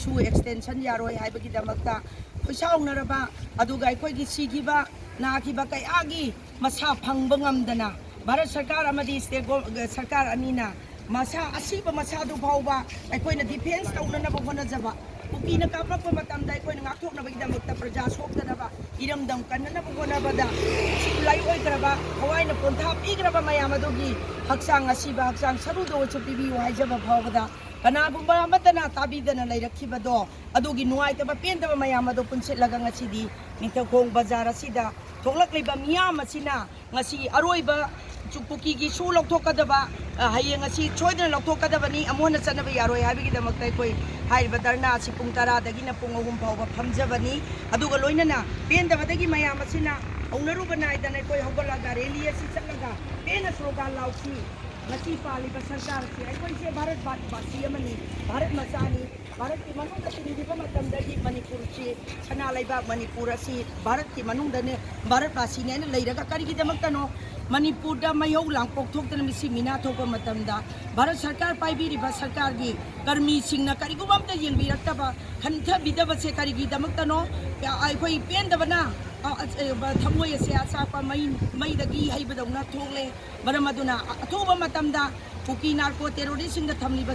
ꯁꯨ ꯑꯦꯛꯁꯇꯦꯟꯁꯟ ꯌꯥꯔꯣꯏ ꯍꯥꯏꯕꯒꯤꯗꯃꯛꯇ ꯈꯣꯏꯁꯥꯎꯅꯔꯕ ꯑꯗꯨꯒ ꯑꯩꯈꯣꯏꯒꯤ ꯁꯤꯈꯤꯕ ꯅꯥꯈꯤꯕ ꯀꯌꯥꯒꯤ ꯃꯁꯥ ꯐꯪꯕ ꯉꯝꯗꯅ ꯚꯥꯔꯠ ꯁꯔꯀꯥꯔ ꯑꯃꯗꯤ ꯁ꯭ꯇꯦꯠ ꯁꯔꯀꯥꯔ ꯑꯅꯤꯅ ꯑꯁꯤꯕ ꯃꯁꯥꯗꯨ ꯐꯥꯎꯕ ꯑꯩꯈꯣꯏꯅ ꯗꯤꯐꯦꯟꯁ ꯇꯧꯅꯅꯕ ꯍꯣꯠꯅꯖꯕ ꯀꯨꯀꯤꯅ ꯀꯥꯞꯂꯛꯄ ꯃꯇꯝꯗ ꯑꯩꯈꯣꯏꯅ ꯉꯥꯛꯊꯣꯛꯅꯕꯒꯤꯗꯃꯛꯇ ꯄ꯭ꯔꯖꯥ ꯁꯣꯛꯇꯅꯕ ꯏꯔꯝꯗꯝ ꯀꯟꯅꯅꯕ ꯍꯣꯠꯅꯕꯗ ꯈꯨꯠꯂꯥꯏ ꯑꯣꯏꯈ꯭ꯔꯕ ꯊꯋꯥꯏꯅ ꯄꯣꯟꯊꯥ ꯄꯤꯈ꯭ꯔꯕ ꯃꯌꯥꯝ ꯑꯗꯨꯒꯤ ꯍꯛꯆꯥꯡ ꯑꯁꯤꯕ ꯍꯛꯆꯥꯡ ꯁꯔꯨꯗ ꯑꯣꯏꯁꯨ ꯄꯤꯕꯤꯌꯨ ꯍꯥꯏꯖꯕ ꯐꯥꯎꯕꯗ ꯀꯅꯥꯒꯨꯝꯕ ꯑꯃꯠꯇꯅ ꯇꯥꯕꯤꯗꯅ ꯂꯩꯔꯛꯈꯤꯕꯗꯣ ꯑꯗꯨꯒꯤ ꯅꯨꯡꯉꯥꯏꯇꯕ ꯄꯦꯟꯗꯕ ꯃꯌꯥꯝ ꯑꯗꯨ ꯄꯨꯟꯁꯤꯜꯂꯒ ꯉꯁꯤꯗꯤ ꯅꯤꯡꯊꯧꯈꯣꯡ ꯕꯖꯥꯔ ꯑꯁꯤꯗ ꯊꯣꯛꯂꯛꯂꯤꯕ ꯃꯤꯌꯥꯝ ꯑꯁꯤꯅ ꯉꯁꯤ ꯑꯔꯣꯏꯕ ꯀꯨꯀꯤꯒꯤ ꯁꯨ ꯂꯧꯊꯣꯛꯀꯗꯕ ꯍꯌꯦꯡ ꯑꯁꯤ ꯁꯣꯏꯗꯅ ꯂꯧꯊꯣꯛꯀꯗꯕꯅꯤ ꯑꯃꯨꯛ ꯍꯟꯅ ꯆꯠꯅꯕ ꯌꯥꯔꯣꯏ ꯍꯥꯏꯕꯒꯤꯗꯃꯛꯇ ꯑꯩꯈꯣꯏ ꯍꯥꯏꯔꯤꯕ ꯙꯔꯅꯥ ꯑꯁꯤ ꯄꯨꯡ 10ꯗꯒꯤꯅ ꯄꯨꯡ 3 ꯐꯥꯎꯕ ꯐꯝꯖꯕꯅꯤ ꯑꯗꯨꯒ ꯂꯣꯏꯅꯅ ꯄꯦꯟꯗꯕꯗꯒꯤ ꯃꯌꯥꯝ ꯑꯁꯤꯅ ꯍꯧꯅꯔꯨꯕ ꯅꯥꯏꯗꯅ ꯑꯩꯈꯣꯏ ꯍꯧꯒꯠꯂꯒ ꯔꯦꯂꯤ ꯑꯁꯤ ꯆꯠꯂꯒ ꯄꯦꯟꯅ ꯁ꯭ꯂꯣꯒꯥꯟ ꯂꯥꯎꯁꯤ ꯉꯁꯤ ꯄꯥꯜꯂꯤꯕ ꯁꯔꯀꯥꯔꯁꯤ ꯑꯩꯈꯣꯏꯁꯦ ꯚꯥꯔꯠ ꯑꯃꯅꯤ ꯚꯥꯔꯠ ꯃꯆꯥꯅꯤ ꯚꯥꯔꯠꯀꯤ ꯃꯅꯨꯡꯗ ꯇꯤꯟꯈꯤꯕ ꯃꯇꯝꯗꯗꯤ ꯃꯅꯤꯄꯨꯔꯁꯤ ꯁꯅꯥ ꯂꯩꯕꯥꯛ ꯃꯅꯤꯄꯨꯔ ꯑꯁꯤ ꯚꯥꯔꯠꯀꯤ ꯃꯅꯨꯡꯗꯅꯦ ꯚꯥꯔꯠ ꯅꯦꯅ ꯂꯩꯔꯒ ꯀꯔꯤꯒꯤꯗꯃꯛꯇꯅꯣ ꯃꯅꯤꯄꯨꯔꯗ ꯃꯩꯍꯧ ꯂꯥꯡꯄꯣꯛ ꯊꯣꯛꯇꯅ ꯃꯤꯁꯤ ꯃꯤꯅꯥ ꯊꯣꯛꯄ ꯃꯇꯝꯗ ꯚꯥꯔꯠ ꯁꯔꯀꯥꯔ ꯄꯥꯏꯕꯤꯔꯤꯕ ꯁꯔꯀꯥꯔꯒꯤ ꯀꯔꯃꯤꯁꯤꯡꯅ ꯀꯔꯤꯒꯨꯝꯕ ꯑꯝꯇ ꯌꯦꯡꯕꯤꯔꯛꯇꯕ ꯍꯟꯊꯕꯤꯗꯕꯁꯦ ꯀꯔꯤꯒꯤꯗꯃꯛꯇꯅꯣ ꯑꯩꯈꯣꯏ ꯄꯦꯟꯗꯕꯅ ꯊꯃꯣꯏ ꯑꯁꯦ ꯑꯆꯥꯛꯄ ꯃꯩꯗꯒꯤ ꯍꯩꯕꯗꯧꯅ ꯊꯣꯛꯂꯦ ꯃꯔꯝ ꯑꯗꯨꯅ ꯑꯊꯨꯕ ꯃꯇꯝꯗ ꯀꯨꯀꯤ ꯅꯥꯔꯀꯣ ꯇꯦꯔꯣꯔꯤꯁꯁꯤꯡꯗ ꯊꯝꯂꯤꯕ